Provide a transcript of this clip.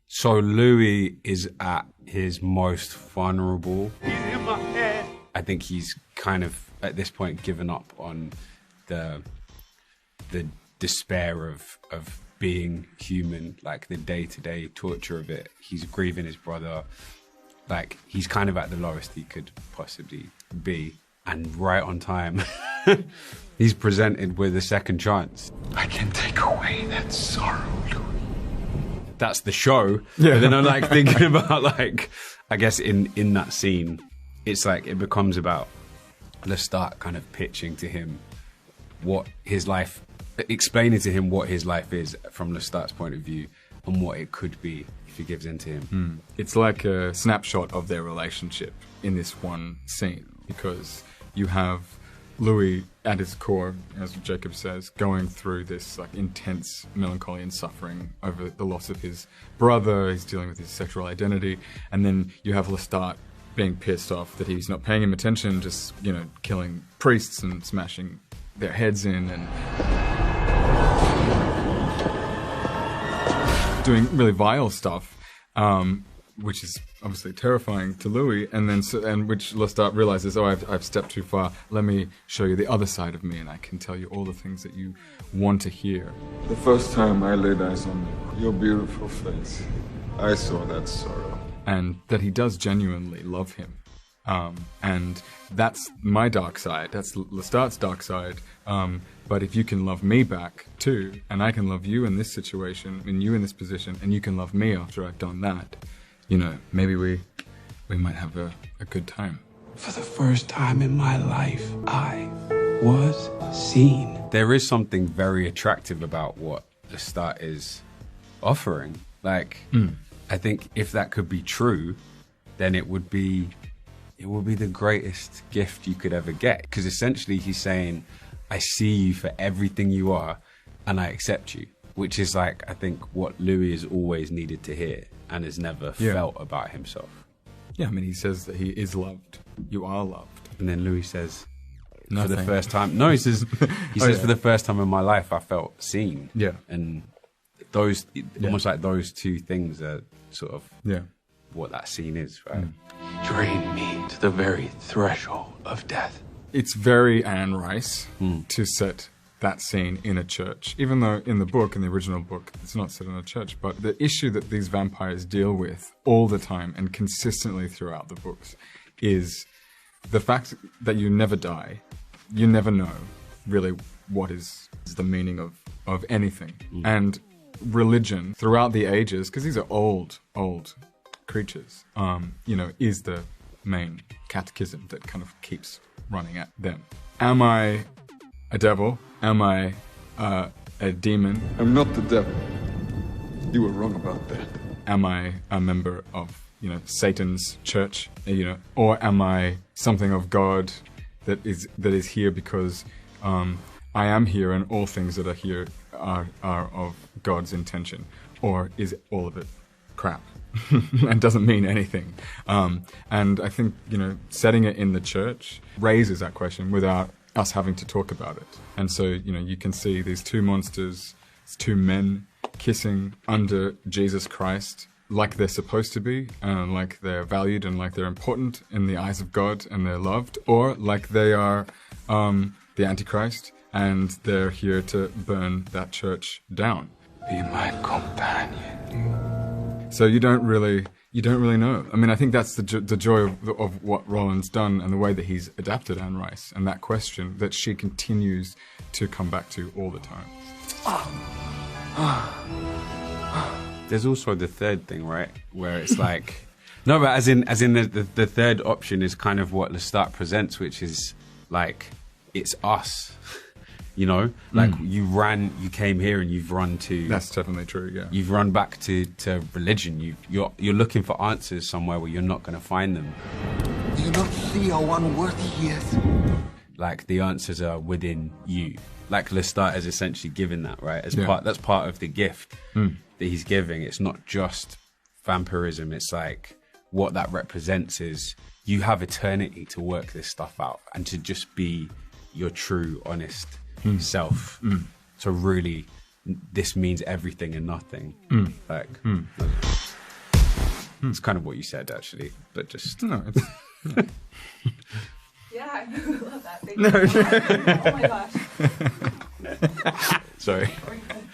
So Louis is at his most vulnerable. He's in my head. I think he's kind of, at this point, given up on the despair of being human, like the day-to-day torture of it. He's grieving his brother. Like, he's kind of at the lowest he could possibly be. And right on time, he's presented with a second chance. I can take away that sorrow, Louis. That's the show. Yeah. But then I'm like thinking about, like, I guess in that scene, it's like it becomes about Lestat kind of pitching to him what his life, explaining to him what his life is from Lestat's point of view and what it could be if he gives in to him. It's like a snapshot of their relationship in this one scene, because you have Louis at his core, as Jacob says, going through this like intense melancholy and suffering over the loss of his brother. He's dealing with his sexual identity, and then you have Lestat being pissed off that he's not paying him attention, just, you know, killing priests and smashing their heads in and doing really vile stuff, which is obviously terrifying to Louis, and which Lestat realizes, oh, I've stepped too far. Let me show you the other side of me, and I can tell you all the things that you want to hear. The first time I laid eyes on your beautiful face, I saw that sorrow. And that he does genuinely love him. And that's my dark side. That's Lestat's dark side. But if you can love me back too, and I can love you in this situation, and you in this position, and you can love me after I've done that, you know, maybe we might have a good time. For the first time in my life, I was seen. There is something very attractive about what Lestat is offering. Like, I think if that could be true, then it would be the greatest gift you could ever get. Because essentially he's saying, I see you for everything you are and I accept you. Which is like, I think what Louis has always needed to hear and has never felt about himself. Yeah, I mean, he says that he is loved. You are loved. And then Louis says, Nothing. for the first time, no, he says, for the first time in my life, I felt seen. Yeah. And those, almost like those two things are sort of what that scene is, right? Drain me to the very threshold of death. It's very Anne Rice to set that scene in a church, even though in the book, in the original book, it's not set in a church. But the issue that these vampires deal with all the time and consistently throughout the books is the fact that you never die. You never know really what is the meaning of anything. And religion throughout the ages, because these are old creatures, you know, is the main catechism that kind of keeps running at them. Am I a devil? Am I a demon? I'm not the devil. You were wrong about that. Am I a member of, you know, Satan's church? You know, or am I something of God that is here because I am here and all things that are here are of God's intention? Or is all of it crap and doesn't mean anything? And I think, you know, setting it in the church raises that question without us having to talk about it. And so, you know, you can see these two monsters, these two men kissing under Jesus Christ like they're supposed to be, like they're valued and like they're important in the eyes of God and they're loved, or like they are the Antichrist and they're here to burn that church down. Be my companion. So you don't really know. I mean, I think that's the joy of what Roland's done and the way that he's adapted Anne Rice, and that question that she continues to come back to all the time. There's also the third thing, right? Where it's like, no, but as in the third option is kind of what Lestat presents, which is like, it's us. You know, like you came here and you've run to... That's definitely true, yeah. You've run back to religion. You're looking for answers somewhere where you're not going to find them. Do you not see how unworthy he is? Like, the answers are within you. Like, Lestat is essentially given that, right? That's part of the gift that he's giving. It's not just vampirism. It's like, what that represents is you have eternity to work this stuff out and to just be your true, honest self. So really, this means everything and nothing. It's kind of what you said, actually, but just No, it's, Yeah, I love that. Thank you. Oh my gosh. sorry. Are we good?